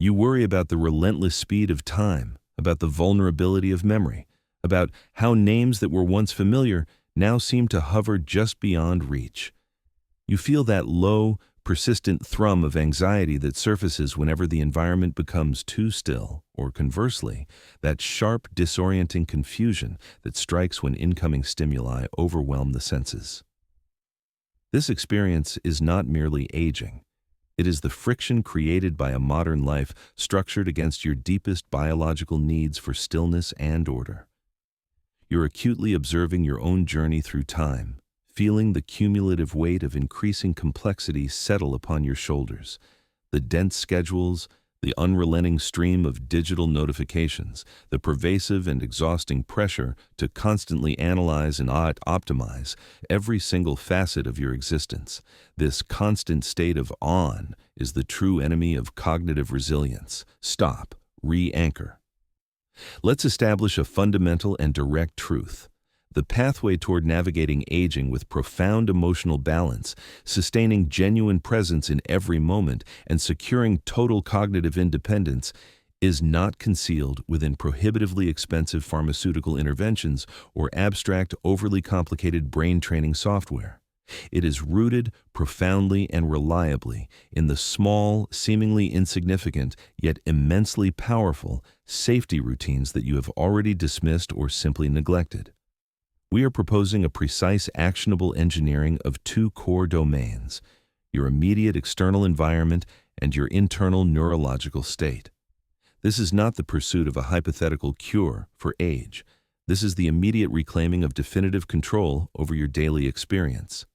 You worry about the relentless speed of time, about the vulnerability of memory, about how names that were once familiar now seem to hover just beyond reach. You feel that low, persistent thrum of anxiety that surfaces whenever the environment becomes too still, or conversely, that sharp, disorienting confusion that strikes when incoming stimuli overwhelm the senses. This experience is not merely aging. It is the friction created by a modern life structured against your deepest biological needs for stillness and order. You're acutely observing your own journey through time, feeling the cumulative weight of increasing complexity settle upon your shoulders, the dense schedules, the unrelenting stream of digital notifications, the pervasive and exhausting pressure to constantly analyze and optimize every single facet of your existence. This constant state of on is the true enemy of cognitive resilience. Stop, re-anchor. Let's establish a fundamental and direct truth. The pathway toward navigating aging with profound emotional balance, sustaining genuine presence in every moment, and securing total cognitive independence is not concealed within prohibitively expensive pharmaceutical interventions or abstract, overly complicated brain training software. It is rooted profoundly and reliably in the small, seemingly insignificant, yet immensely powerful safety routines that you have already dismissed or simply neglected. We are proposing a precise, actionable engineering of two core domains: your immediate external environment and your internal neurological state. This is not the pursuit of a hypothetical cure for age. This is the immediate reclaiming of definitive control over your daily experience.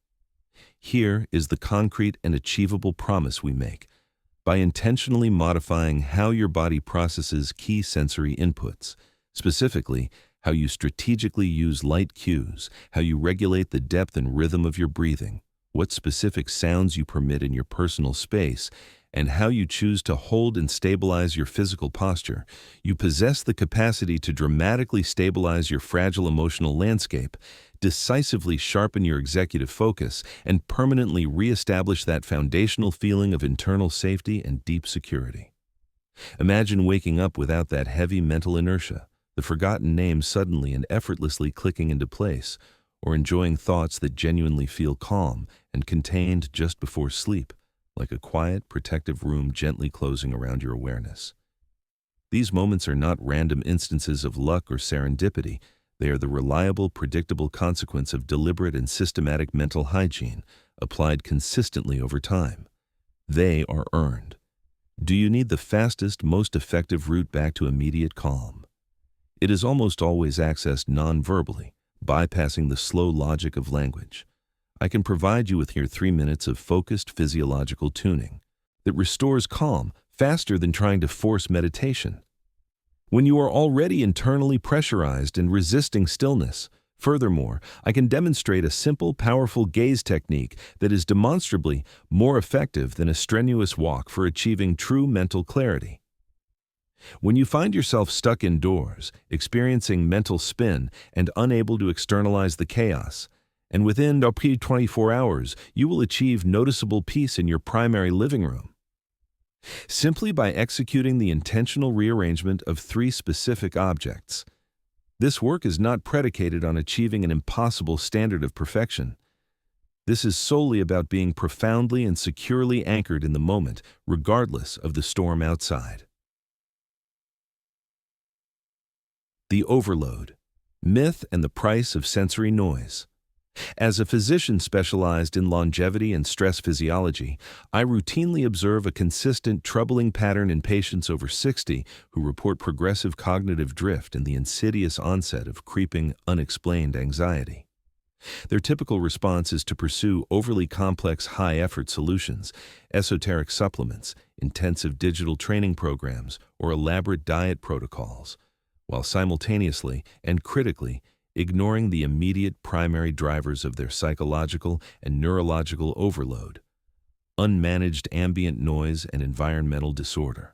Here is the concrete and achievable promise we make. By intentionally modifying how your body processes key sensory inputs, specifically, how you strategically use light cues, how you regulate the depth and rhythm of your breathing, what specific sounds you permit in your personal space, and how you choose to hold and stabilize your physical posture, you possess the capacity to dramatically stabilize your fragile emotional landscape, decisively sharpen your executive focus, and permanently reestablish that foundational feeling of internal safety and deep security. Imagine waking up without that heavy mental inertia, the forgotten names suddenly and effortlessly clicking into place, or enjoying thoughts that genuinely feel calm and contained just before sleep, like a quiet, protective room gently closing around your awareness. These moments are not random instances of luck or serendipity. They are the reliable, predictable consequence of deliberate and systematic mental hygiene, applied consistently over time. They are earned. Do you need the fastest, most effective route back to immediate calm? It is almost always accessed non-verbally, bypassing the slow logic of language. I can provide you with your 3 minutes of focused physiological tuning that restores calm faster than trying to force meditation. When you are already internally pressurized and resisting stillness, furthermore, I can demonstrate a simple, powerful gaze technique that is demonstrably more effective than a strenuous walk for achieving true mental clarity. When you find yourself stuck indoors, experiencing mental spin and unable to externalize the chaos, and within 24 hours, you will achieve noticeable peace in your primary living room. Simply by executing the intentional rearrangement of 3 specific objects. This work is not predicated on achieving an impossible standard of perfection. This is solely about being profoundly and securely anchored in the moment, regardless of the storm outside. The overload, myth and the price of sensory noise. As a physician specialized in longevity and stress physiology, I routinely observe a consistent, troubling pattern in patients over 60 who report progressive cognitive drift and the insidious onset of creeping, unexplained anxiety. Their typical response is to pursue overly complex, high-effort solutions, esoteric supplements, intensive digital training programs, or elaborate diet protocols, while simultaneously and critically ignoring the immediate primary drivers of their psychological and neurological overload: unmanaged ambient noise and environmental disorder.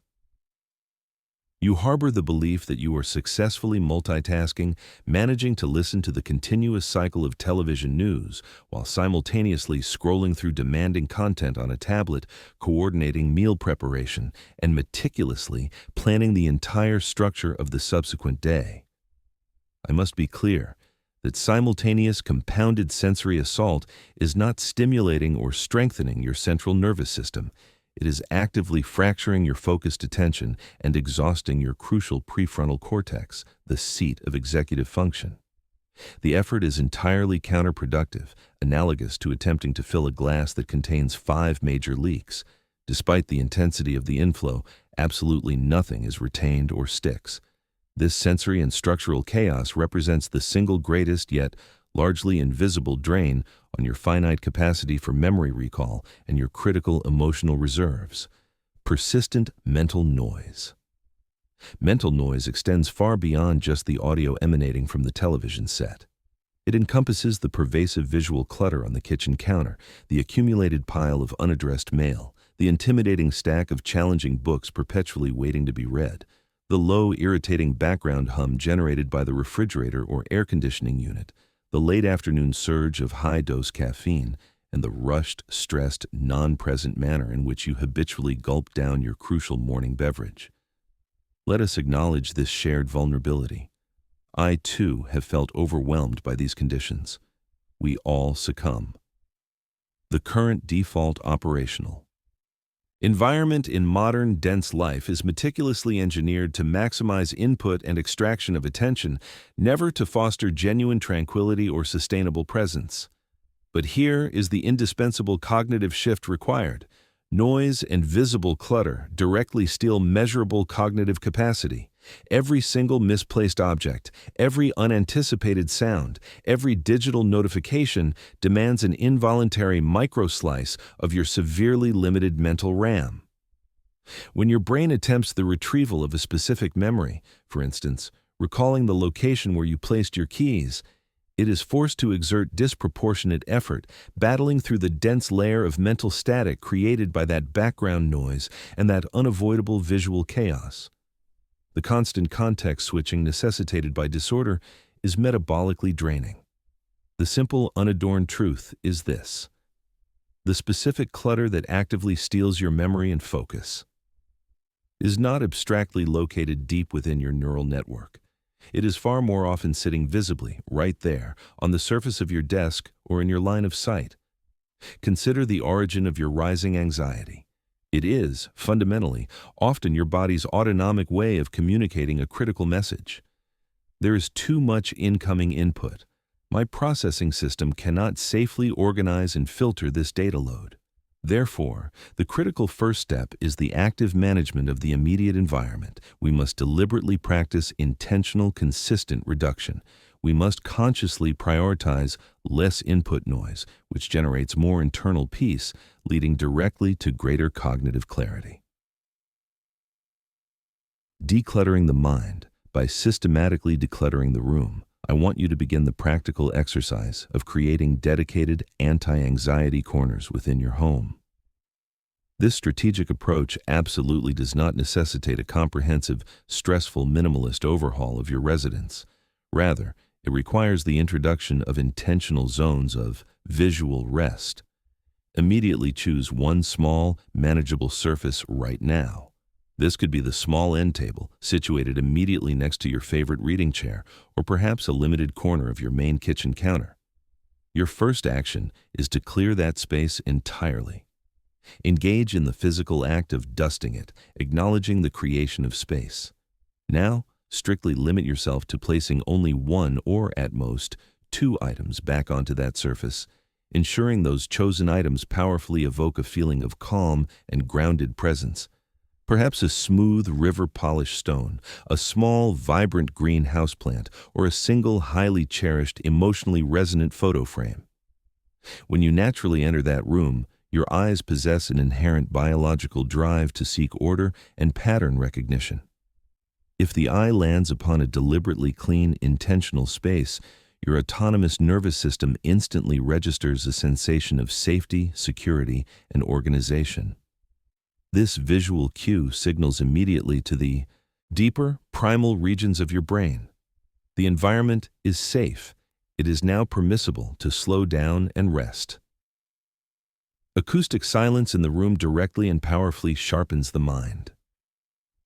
You harbor the belief that you are successfully multitasking, managing to listen to the continuous cycle of television news while simultaneously scrolling through demanding content on a tablet, coordinating meal preparation, and meticulously planning the entire structure of the subsequent day. I must be clear that simultaneous compounded sensory assault is not stimulating or strengthening your central nervous system. It is actively fracturing your focused attention and exhausting your crucial prefrontal cortex, the seat of executive function. The effort is entirely counterproductive, analogous to attempting to fill a glass that contains 5 major leaks. Despite the intensity of the inflow, absolutely nothing is retained or sticks. This sensory and structural chaos represents the single greatest yet largely invisible drain on your finite capacity for memory recall and your critical emotional reserves. Persistent mental noise. Mental noise extends far beyond just the audio emanating from the television set. It encompasses the pervasive visual clutter on the kitchen counter, the accumulated pile of unaddressed mail, the intimidating stack of challenging books perpetually waiting to be read, the low, irritating background hum generated by the refrigerator or air conditioning unit, the late afternoon surge of high-dose caffeine, and the rushed, stressed, non-present manner in which you habitually gulp down your crucial morning beverage. Let us acknowledge this shared vulnerability. I, too, have felt overwhelmed by these conditions. We all succumb. The current default operational environment in modern, dense life is meticulously engineered to maximize input and extraction of attention, never to foster genuine tranquility or sustainable presence. But here is the indispensable cognitive shift required. Noise and visible clutter directly steal measurable cognitive capacity. Every single misplaced object, every unanticipated sound, every digital notification demands an involuntary microslice of your severely limited mental RAM. When your brain attempts the retrieval of a specific memory, for instance, recalling the location where you placed your keys, it is forced to exert disproportionate effort, battling through the dense layer of mental static created by that background noise and that unavoidable visual chaos. The constant context switching necessitated by disorder is metabolically draining. The simple, unadorned truth is this: the specific clutter that actively steals your memory and focus is not abstractly located deep within your neural network. It is far more often sitting visibly, right there, on the surface of your desk or in your line of sight. Consider the origin of your rising anxiety. It is, fundamentally, often your body's autonomic way of communicating a critical message. There is too much incoming input. My processing system cannot safely organize and filter this data load. Therefore, the critical first step is the active management of the immediate environment. We must deliberately practice intentional, consistent reduction. We must consciously prioritize less input noise, which generates more internal peace, leading directly to greater cognitive clarity. Decluttering the mind. By systematically decluttering the room, I want you to begin the practical exercise of creating dedicated anti-anxiety corners within your home. This strategic approach absolutely does not necessitate a comprehensive, stressful, minimalist overhaul of your residence. Rather, it requires the introduction of intentional zones of visual rest. Immediately choose one small, manageable surface right now. This could be the small end table, situated immediately next to your favorite reading chair, or perhaps a limited corner of your main kitchen counter. Your first action is to clear that space entirely. Engage in the physical act of dusting it, acknowledging the creation of space. Now, strictly limit yourself to placing only one or, at most, 2 items back onto that surface, ensuring those chosen items powerfully evoke a feeling of calm and grounded presence. Perhaps a smooth, river-polished stone, a small, vibrant green houseplant, or a single, highly cherished, emotionally resonant photo frame. When you naturally enter that room, your eyes possess an inherent biological drive to seek order and pattern recognition. If the eye lands upon a deliberately clean, intentional space, your autonomous nervous system instantly registers a sensation of safety, security, and organization. This visual cue signals immediately to the deeper, primal regions of your brain. The environment is safe. It is now permissible to slow down and rest. Acoustic silence in the room directly and powerfully sharpens the mind.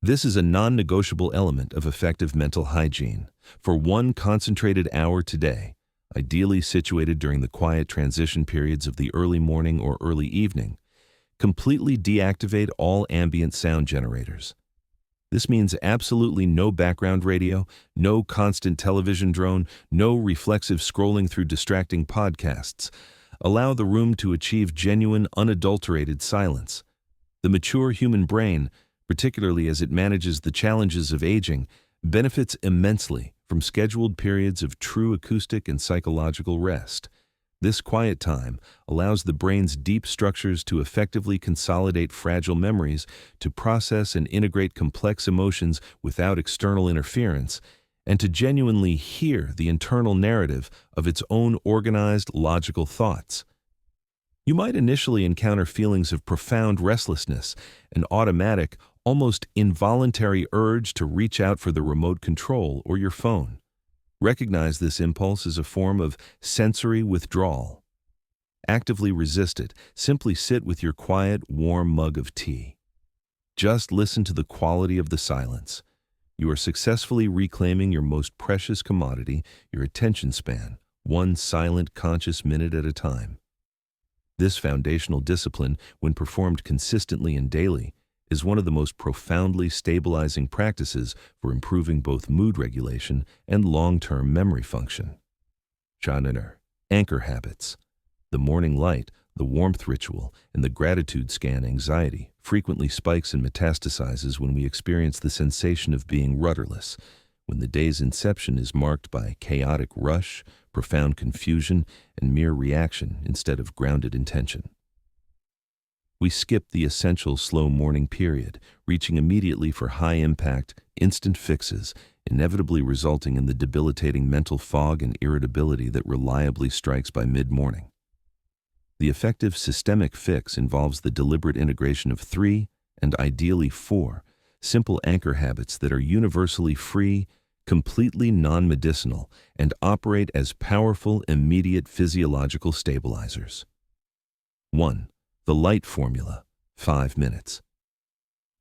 This is a non-negotiable element of effective mental hygiene. For one concentrated hour today, ideally situated during the quiet transition periods of the early morning or early evening, completely deactivate all ambient sound generators. This means absolutely no background radio, no constant television drone, no reflexive scrolling through distracting podcasts. Allow the room to achieve genuine, unadulterated silence. The mature human brain, particularly as it manages the challenges of aging, benefits immensely from scheduled periods of true acoustic and psychological rest. This quiet time allows the brain's deep structures to effectively consolidate fragile memories, to process and integrate complex emotions without external interference, and to genuinely hear the internal narrative of its own organized, logical thoughts. You might initially encounter feelings of profound restlessness, an automatic, almost involuntary urge to reach out for the remote control or your phone. Recognize this impulse as a form of sensory withdrawal. Actively resist it. Simply sit with your quiet, warm mug of tea. Just listen to the quality of the silence. You are successfully reclaiming your most precious commodity, your attention span, one silent, conscious minute at a time. This foundational discipline, when performed consistently and daily, is one of the most profoundly stabilizing practices for improving both mood regulation and long-term memory function. Chandler, anchor habits. The morning light, the warmth ritual, and the gratitude scan anxiety frequently spikes and metastasizes when we experience the sensation of being rudderless, when the day's inception is marked by chaotic rush, profound confusion, and mere reaction instead of grounded intention. We skip the essential slow morning period, reaching immediately for high-impact, instant fixes, inevitably resulting in the debilitating mental fog and irritability that reliably strikes by mid-morning. The effective systemic fix involves the deliberate integration of 3, and ideally 4, simple anchor habits that are universally free, completely non-medicinal, and operate as powerful, immediate physiological stabilizers. 1. The light formula, 5 minutes.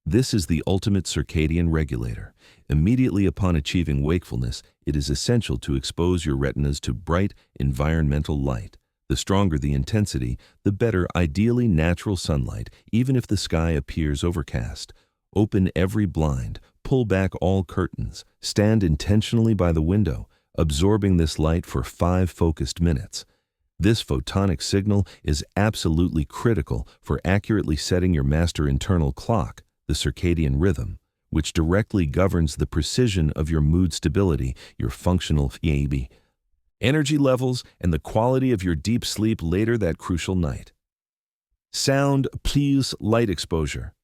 This is the ultimate circadian regulator. Immediately upon achieving wakefulness, it is essential to expose your retinas to bright, environmental light. The stronger the intensity, the better, ideally natural sunlight, even if the sky appears overcast. Open every blind, pull back all curtains, stand intentionally by the window, absorbing this light for 5 focused minutes. This photonic signal is absolutely critical for accurately setting your master internal clock, the circadian rhythm, which directly governs the precision of your mood stability, your functional energy levels, and the quality of your deep sleep later that crucial night. Sound plus light exposure,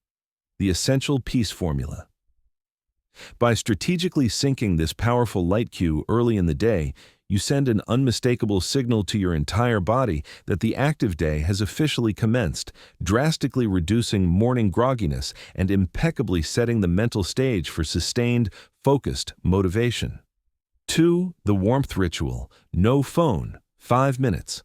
the essential peace formula. By strategically syncing this powerful light cue early in the day, you send an unmistakable signal to your entire body that the active day has officially commenced, drastically reducing morning grogginess and impeccably setting the mental stage for sustained, focused motivation. 2. The warmth ritual. No phone. 5 minutes.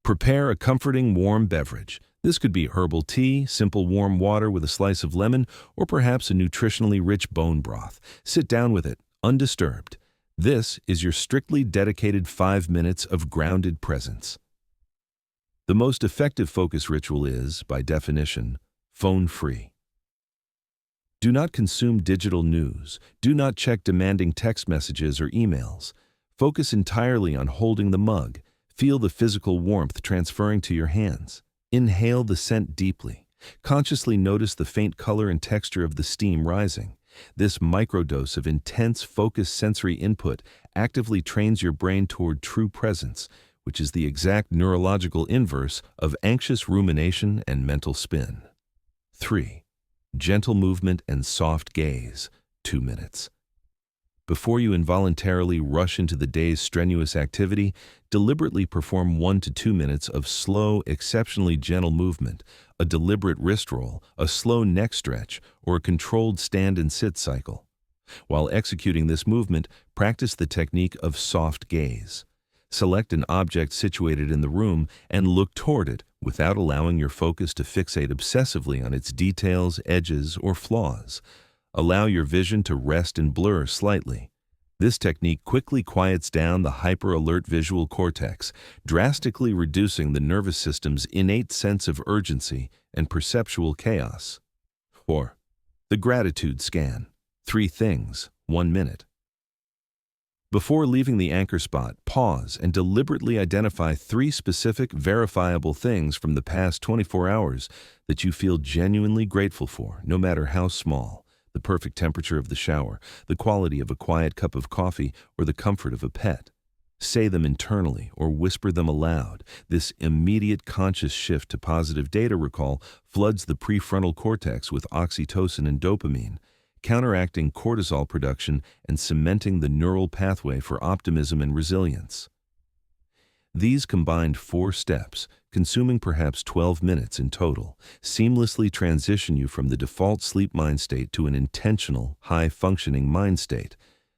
Prepare a comforting warm beverage. This could be herbal tea, simple warm water with a slice of lemon, or perhaps a nutritionally rich bone broth. Sit down with it, undisturbed. This is your strictly dedicated 5 minutes of grounded presence. The most effective focus ritual is, by definition, phone-free. Do not consume digital news. Do not check demanding text messages or emails. Focus entirely on holding the mug. Feel the physical warmth transferring to your hands. Inhale the scent deeply. Consciously notice the faint color and texture of the steam rising. This microdose of intense, focused sensory input actively trains your brain toward true presence, which is the exact neurological inverse of anxious rumination and mental spin. 3. Gentle movement and soft gaze, 2 minutes. Before you involuntarily rush into the day's strenuous activity, deliberately perform 1 to 2 minutes of slow, exceptionally gentle movement, a deliberate wrist roll, a slow neck stretch, or a controlled stand and sit cycle. While executing this movement, practice the technique of soft gaze. Select an object situated in the room and look toward it without allowing your focus to fixate obsessively on its details, edges, or flaws. Allow your vision to rest and blur slightly. This technique quickly quiets down the hyper-alert visual cortex, drastically reducing the nervous system's innate sense of urgency and perceptual chaos. 4. The gratitude scan. 3 things, 1 minute. Before leaving the anchor spot, pause and deliberately identify 3 specific, verifiable things from the past 24 hours that you feel genuinely grateful for, no matter how small. The perfect temperature of the shower, the quality of a quiet cup of coffee, or the comfort of a pet. Say them internally or whisper them aloud. This immediate conscious shift to positive data recall floods the prefrontal cortex with oxytocin and dopamine, counteracting cortisol production and cementing the neural pathway for optimism and resilience. These combined 4 steps, consuming perhaps 12 minutes in total, seamlessly transition you from the default sleep mind state to an intentional, high-functioning mind state.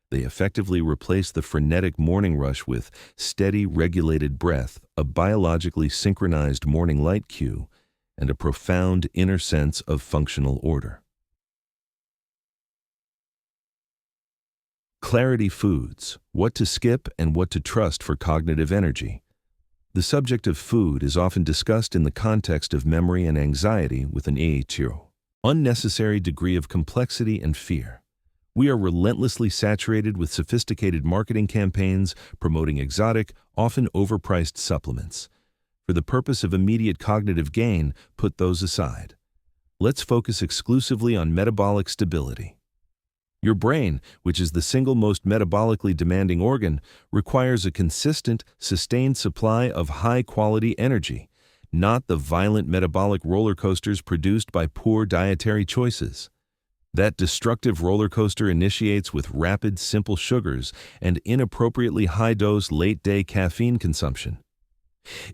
They effectively replace the frenetic morning rush with steady, regulated breath, a biologically synchronized morning light cue, and a profound inner sense of functional order. Clarity Foods: What to skip and what to trust for cognitive energy. The subject of food is often discussed in the context of memory and anxiety with an unnecessary degree of complexity and fear. We are relentlessly saturated with sophisticated marketing campaigns promoting exotic, often overpriced supplements. For the purpose of immediate cognitive gain, put those aside. Let's focus exclusively on metabolic stability. Your brain, which is the single most metabolically demanding organ, requires a consistent, sustained supply of high-quality energy, not the violent metabolic roller coasters produced by poor dietary choices. That destructive roller coaster initiates with rapid, simple sugars and inappropriately high-dose late-day caffeine consumption.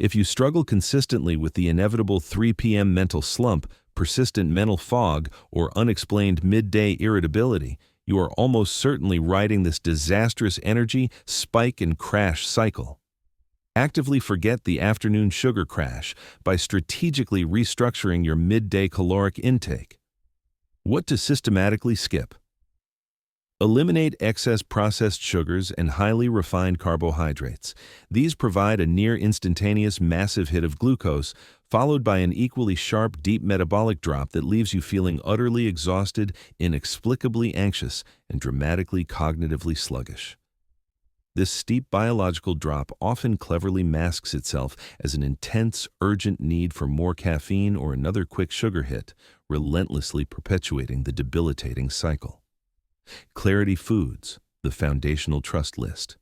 If you struggle consistently with the inevitable 3 p.m. mental slump, persistent mental fog, or unexplained midday irritability, you are almost certainly riding this disastrous energy spike and crash cycle. Actively forget the afternoon sugar crash by strategically restructuring your midday caloric intake. What to systematically skip? Eliminate excess processed sugars and highly refined carbohydrates. These provide a near-instantaneous massive hit of glucose, followed by an equally sharp, deep metabolic drop that leaves you feeling utterly exhausted, inexplicably anxious, and dramatically cognitively sluggish. This steep biological drop often cleverly masks itself as an intense, urgent need for more caffeine or another quick sugar hit, relentlessly perpetuating the debilitating cycle. Clarity Foods: The Foundational Trust List.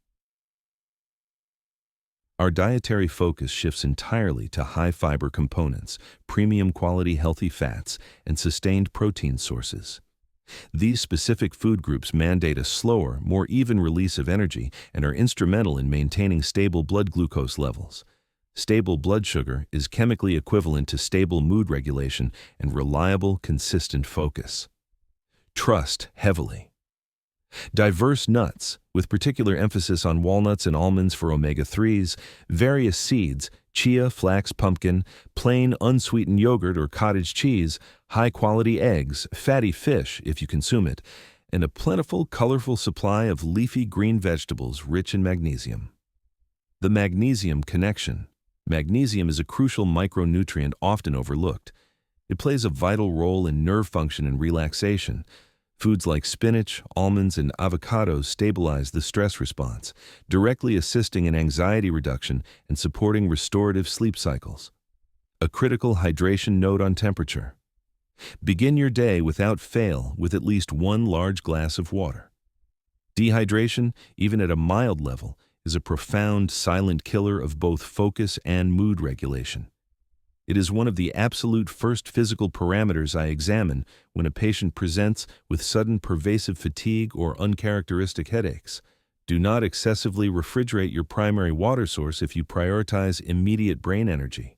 Our dietary focus shifts entirely to high-fiber components, premium-quality healthy fats, and sustained protein sources. These specific food groups mandate a slower, more even release of energy and are instrumental in maintaining stable blood glucose levels. Stable blood sugar is chemically equivalent to stable mood regulation and reliable, consistent focus. Trust heavily. Diverse nuts, with particular emphasis on walnuts and almonds for omega-3s, various seeds, chia, flax, pumpkin, plain unsweetened yogurt or cottage cheese, high-quality eggs, fatty fish if you consume it, and a plentiful, colorful supply of leafy green vegetables rich in magnesium. The magnesium connection. Magnesium is a crucial micronutrient often overlooked. It plays a vital role in nerve function and relaxation. Foods like spinach, almonds, and avocados stabilize the stress response, directly assisting in anxiety reduction and supporting restorative sleep cycles. A critical hydration note on temperature. Begin your day without fail with at least 1 large glass of water. Dehydration, even at a mild level, is a profound silent killer of both focus and mood regulation. It is one of the absolute first physical parameters I examine when a patient presents with sudden pervasive fatigue or uncharacteristic headaches. Do not excessively refrigerate your primary water source if you prioritize immediate brain energy.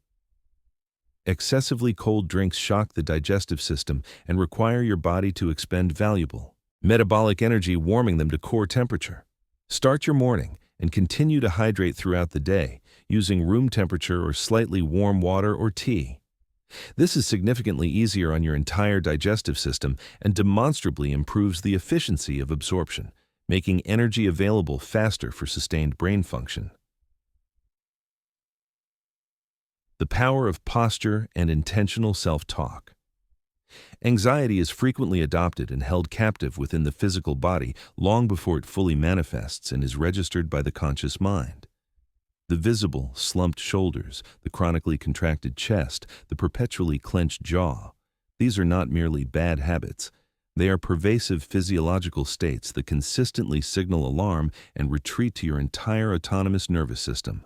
Excessively cold drinks shock the digestive system and require your body to expend valuable, metabolic energy warming them to core temperature. Start your morning and continue to hydrate throughout the day using room temperature or slightly warm water or tea. This is significantly easier on your entire digestive system and demonstrably improves the efficiency of absorption, making energy available faster for sustained brain function. The power of posture and intentional self-talk. Anxiety is frequently adopted and held captive within the physical body long before it fully manifests and is registered by the conscious mind. The visible, slumped shoulders, the chronically contracted chest, the perpetually clenched jaw. These are not merely bad habits. They are pervasive physiological states that consistently signal alarm and retreat to your entire autonomous nervous system.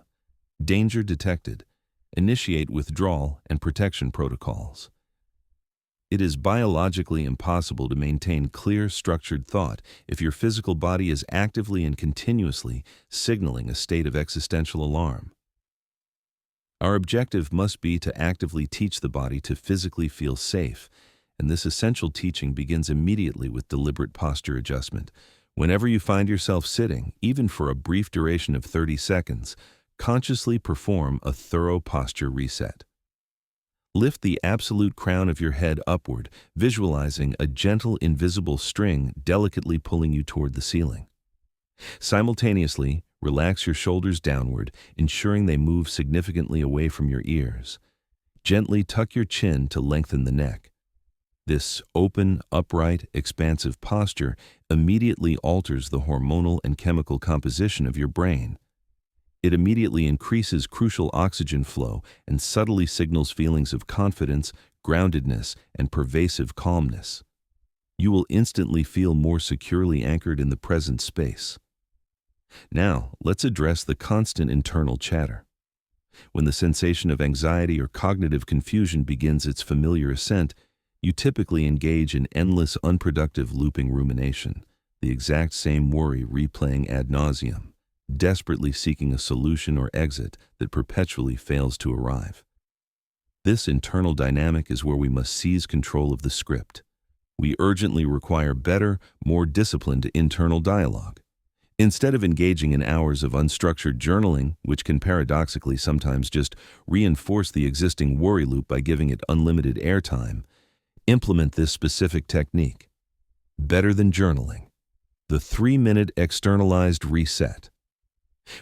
Danger detected. Initiate withdrawal and protection protocols. It is biologically impossible to maintain clear, structured thought if your physical body is actively and continuously signaling a state of existential alarm. Our objective must be to actively teach the body to physically feel safe, and this essential teaching begins immediately with deliberate posture adjustment. Whenever you find yourself sitting, even for a brief duration of 30 seconds, consciously perform a thorough posture reset. Lift the absolute crown of your head upward, visualizing a gentle, invisible string delicately pulling you toward the ceiling. Simultaneously, relax your shoulders downward, ensuring they move significantly away from your ears. Gently tuck your chin to lengthen the neck. This open, upright, expansive posture immediately alters the hormonal and chemical composition of your brain. It immediately increases crucial oxygen flow and subtly signals feelings of confidence, groundedness, and pervasive calmness. You will instantly feel more securely anchored in the present space. Now, let's address the constant internal chatter. When the sensation of anxiety or cognitive confusion begins its familiar ascent, you typically engage in endless, unproductive looping rumination, the exact same worry replaying ad nauseum, desperately seeking a solution or exit that perpetually fails to arrive. This internal dynamic is where we must seize control of the script. We urgently require better, more disciplined internal dialogue. Instead of engaging in hours of unstructured journaling, which can paradoxically sometimes just reinforce the existing worry loop by giving it unlimited airtime, implement this specific technique. Better than journaling. The 3-minute externalized reset.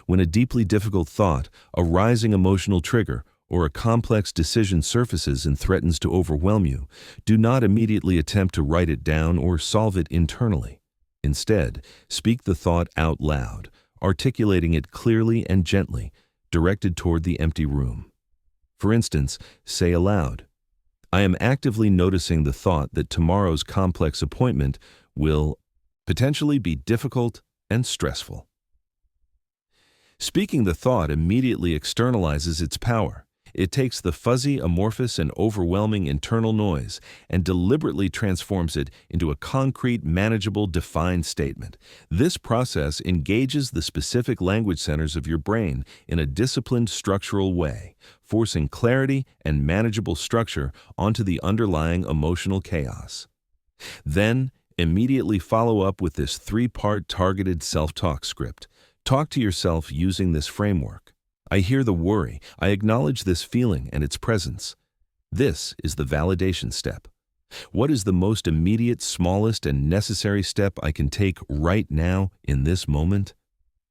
When a deeply difficult thought, a rising emotional trigger, or a complex decision surfaces and threatens to overwhelm you, do not immediately attempt to write it down or solve it internally. Instead, speak the thought out loud, articulating it clearly and gently, directed toward the empty room. For instance, say aloud, "I am actively noticing the thought that tomorrow's complex appointment will potentially be difficult and stressful." Speaking the thought immediately externalizes its power. It takes the fuzzy, amorphous, and overwhelming internal noise and deliberately transforms it into a concrete, manageable, defined statement. This process engages the specific language centers of your brain in a disciplined, structural way, forcing clarity and manageable structure onto the underlying emotional chaos. Then, immediately follow up with this 3-part targeted self-talk script. Talk to yourself using this framework. I hear the worry. I acknowledge this feeling and its presence. This is the validation step. What is the most immediate, smallest, and necessary step I can take right now in this moment?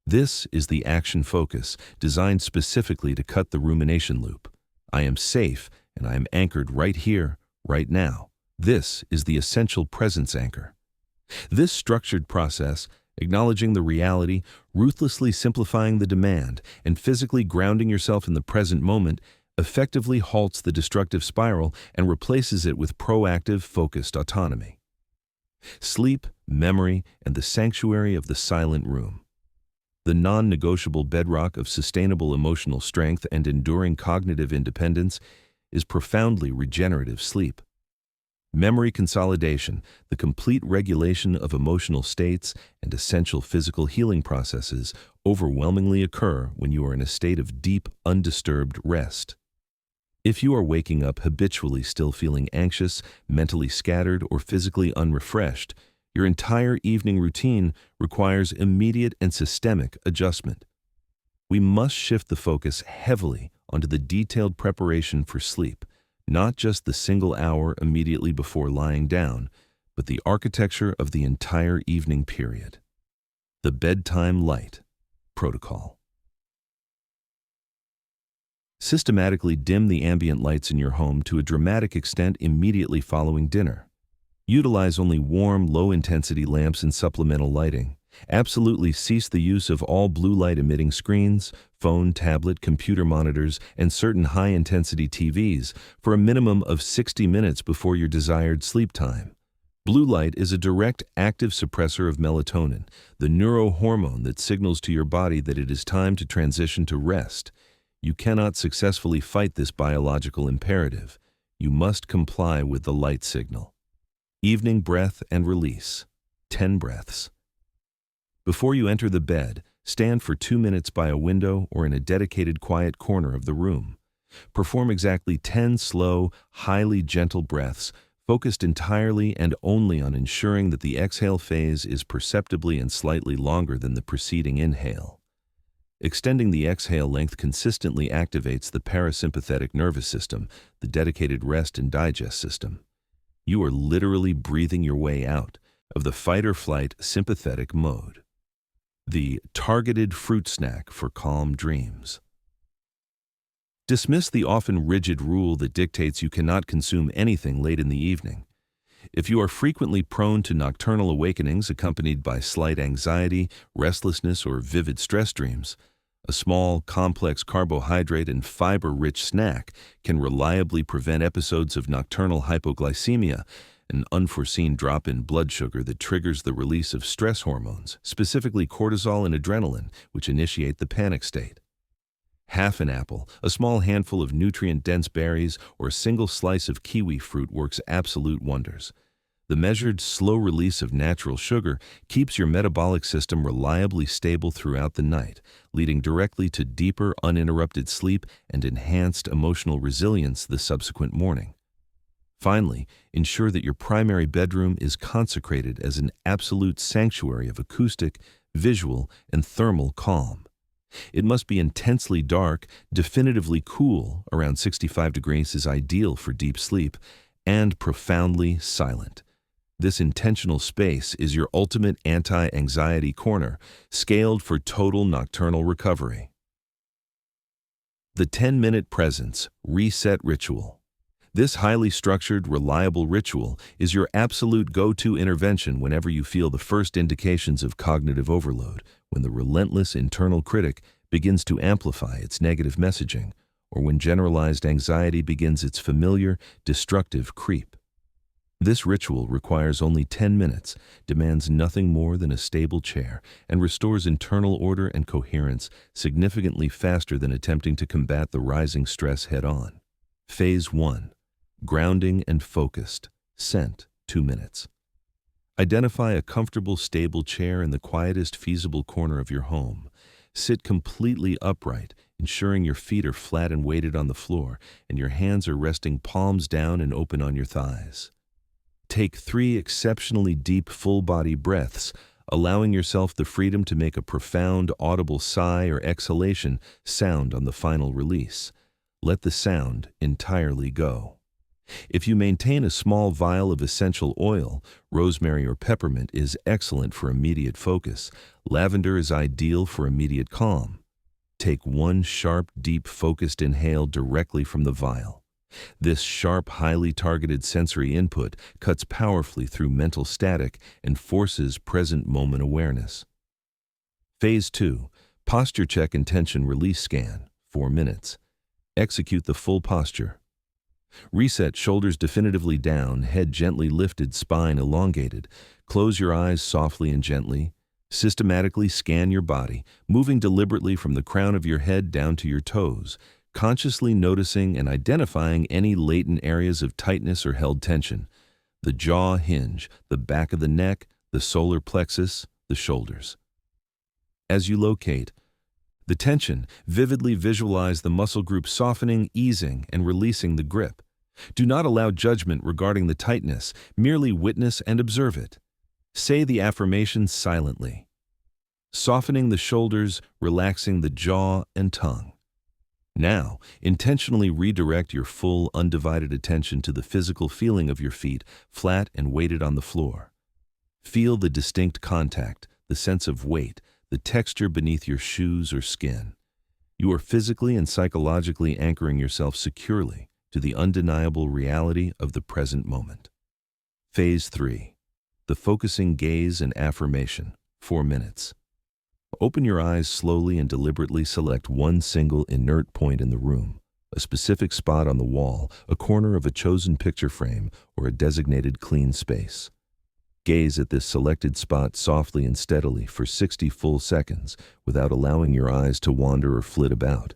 This is the action focus, designed specifically to cut the rumination loop. I am safe, and I am anchored right here, right now. This is the essential presence anchor. This structured process, acknowledging the reality, ruthlessly simplifying the demand, and physically grounding yourself in the present moment, effectively halts the destructive spiral and replaces it with proactive, focused autonomy. Sleep, memory, and the sanctuary of the silent room. The non-negotiable bedrock of sustainable emotional strength and enduring cognitive independence is profoundly regenerative sleep. Memory consolidation, the complete regulation of emotional states and essential physical healing processes overwhelmingly occur when you are in a state of deep, undisturbed rest. If you are waking up habitually still feeling anxious, mentally scattered, or physically unrefreshed, Your entire evening routine requires immediate and systemic adjustment. We must shift the focus heavily onto the detailed preparation for sleep, not just the single hour immediately before lying down, but the architecture of the entire evening period. The Bedtime Light Protocol. Systematically dim the ambient lights in your home to a dramatic extent immediately following dinner. Utilize only warm, low-intensity lamps and supplemental lighting. Absolutely cease the use of all blue light-emitting screens, phone, tablet, computer monitors, and certain high-intensity TVs for a minimum of 60 minutes before your desired sleep time. Blue light is a direct, active suppressor of melatonin, the neurohormone that signals to your body that it is time to transition to rest. You cannot successfully fight this biological imperative. You must comply with the light signal. Evening breath and release. 10 breaths. Before you enter the bed, stand for 2 minutes by a window or in a dedicated quiet corner of the room. Perform exactly 10 slow, highly gentle breaths, focused entirely and only on ensuring that the exhale phase is perceptibly and slightly longer than the preceding inhale. Extending the exhale length consistently activates the parasympathetic nervous system, the dedicated rest and digest system. You are literally breathing your way out of the fight-or-flight sympathetic mode. The targeted fruit snack for calm dreams. Dismiss the often rigid rule that dictates you cannot consume anything late in the evening. If you are frequently prone to nocturnal awakenings accompanied by slight anxiety, restlessness, or vivid stress dreams, a small, complex carbohydrate and fiber-rich snack can reliably prevent episodes of nocturnal hypoglycemia, an unforeseen drop in blood sugar that triggers the release of stress hormones, specifically cortisol and adrenaline, which initiate the panic state. Half an apple, a small handful of nutrient-dense berries, or a single slice of kiwi fruit works absolute wonders. The measured, slow release of natural sugar keeps your metabolic system reliably stable throughout the night, leading directly to deeper, uninterrupted sleep and enhanced emotional resilience the subsequent morning. Finally, ensure that your primary bedroom is consecrated as an absolute sanctuary of acoustic, visual, and thermal calm. It must be intensely dark, definitively cool, around 65 degrees is ideal for deep sleep, and profoundly silent. This intentional space is your ultimate anti-anxiety corner, scaled for total nocturnal recovery. The 10-minute presence reset ritual. This highly structured, reliable ritual is your absolute go-to intervention whenever you feel the first indications of cognitive overload, when the relentless internal critic begins to amplify its negative messaging, or when generalized anxiety begins its familiar, destructive creep. This ritual requires only 10 minutes, demands nothing more than a stable chair, and restores internal order and coherence significantly faster than attempting to combat the rising stress head-on. Phase 1. Grounding and focused. Scent, 2 minutes. Identify a comfortable, stable chair in the quietest feasible corner of your home. Sit completely upright, ensuring your feet are flat and weighted on the floor, and your hands are resting palms down and open on your thighs. Take 3 exceptionally deep, full-body breaths, allowing yourself the freedom to make a profound, audible sigh or exhalation sound on the final release. Let the sound entirely go. If you maintain a small vial of essential oil, rosemary or peppermint is excellent for immediate focus. Lavender is ideal for immediate calm. Take 1 sharp, deep, focused inhale directly from the vial. This sharp, highly targeted sensory input cuts powerfully through mental static and forces present moment awareness. Phase 2. Posture check and tension release scan, 4 minutes. Execute the full posture. Reset shoulders definitively down, head gently lifted, spine elongated. Close your eyes softly and gently. Systematically scan your body, moving deliberately from the crown of your head down to your toes, consciously noticing and identifying any latent areas of tightness or held tension. The jaw hinge, the back of the neck, the solar plexus, the shoulders. As you locate the tension, vividly visualize the muscle group softening, easing, and releasing the grip. Do not allow judgment regarding the tightness, merely witness and observe it. Say the affirmations silently, softening the shoulders, relaxing the jaw and tongue. Now, intentionally redirect your full, undivided attention to the physical feeling of your feet, flat and weighted on the floor. Feel the distinct contact, the sense of weight, the texture beneath your shoes or skin. You are physically and psychologically anchoring yourself securely to the undeniable reality of the present moment. Phase 3. The focusing gaze and affirmation, 4 minutes. Open your eyes slowly and deliberately select one single inert point in the room, a specific spot on the wall, a corner of a chosen picture frame, or a designated clean space. Gaze at this selected spot softly and steadily for 60 full seconds without allowing your eyes to wander or flit about.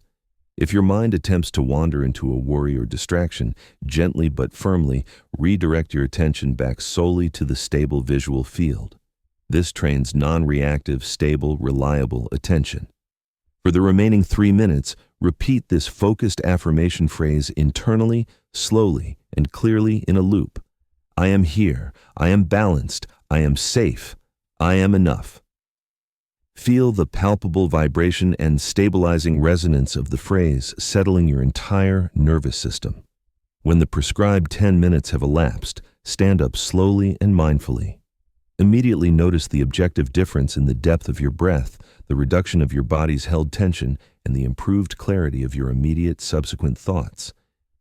If your mind attempts to wander into a worry or distraction, gently but firmly redirect your attention back solely to the stable visual field. This trains non-reactive, stable, reliable attention. For the remaining 3 minutes, repeat this focused affirmation phrase internally, slowly, and clearly in a loop. I am here, I am balanced, I am safe, I am enough. Feel the palpable vibration and stabilizing resonance of the phrase settling your entire nervous system. When the prescribed 10 minutes have elapsed, stand up slowly and mindfully. Immediately notice the objective difference in the depth of your breath, the reduction of your body's held tension, and the improved clarity of your immediate subsequent thoughts.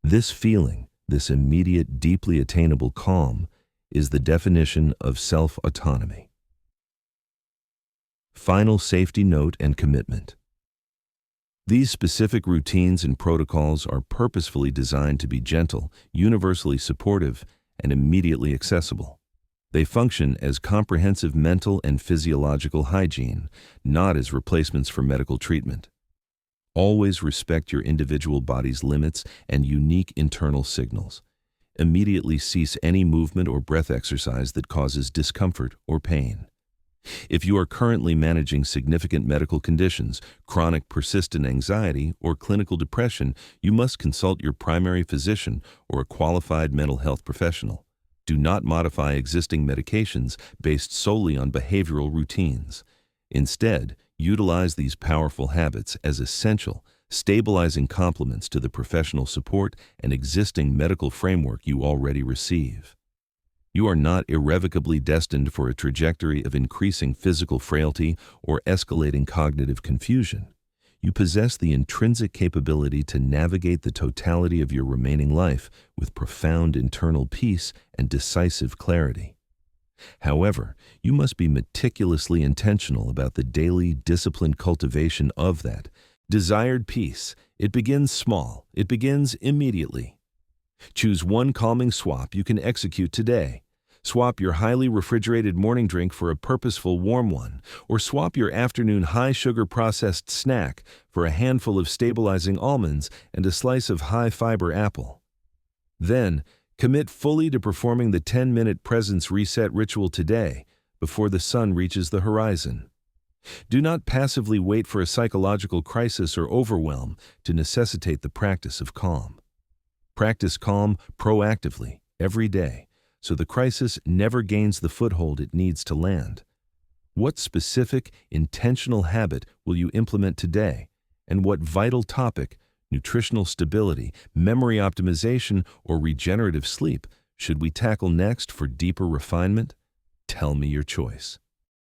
This feeling, this immediate, deeply attainable calm, is the definition of self-autonomy. Final safety note and commitment. These specific routines and protocols are purposefully designed to be gentle, universally supportive, and immediately accessible. They function as comprehensive mental and physiological hygiene, not as replacements for medical treatment. Always respect your individual body's limits and unique internal signals. Immediately cease any movement or breath exercise that causes discomfort or pain. If you are currently managing significant medical conditions, chronic persistent anxiety, or clinical depression, you must consult your primary physician or a qualified mental health professional. Do not modify existing medications based solely on behavioral routines. Instead, utilize these powerful habits as essential, stabilizing complements to the professional support and existing medical framework you already receive. You are not irrevocably destined for a trajectory of increasing physical frailty or escalating cognitive confusion. You possess the intrinsic capability to navigate the totality of your remaining life with profound internal peace and decisive clarity. However, you must be meticulously intentional about the daily, disciplined cultivation of that desired peace. It begins small. It begins immediately. Choose one calming swap you can execute today. Swap your highly refrigerated morning drink for a purposeful warm one, or swap your afternoon high-sugar processed snack for a handful of stabilizing almonds and a slice of high-fiber apple. Then, commit fully to performing the 10-minute presence reset ritual today before the sun reaches the horizon. Do not passively wait for a psychological crisis or overwhelm to necessitate the practice of calm. Practice calm proactively every day, so the crisis never gains the foothold it needs to land. What specific, intentional habit will you implement today? And what vital topic, nutritional stability, memory optimization, or regenerative sleep, should we tackle next for deeper refinement? Tell me your choice.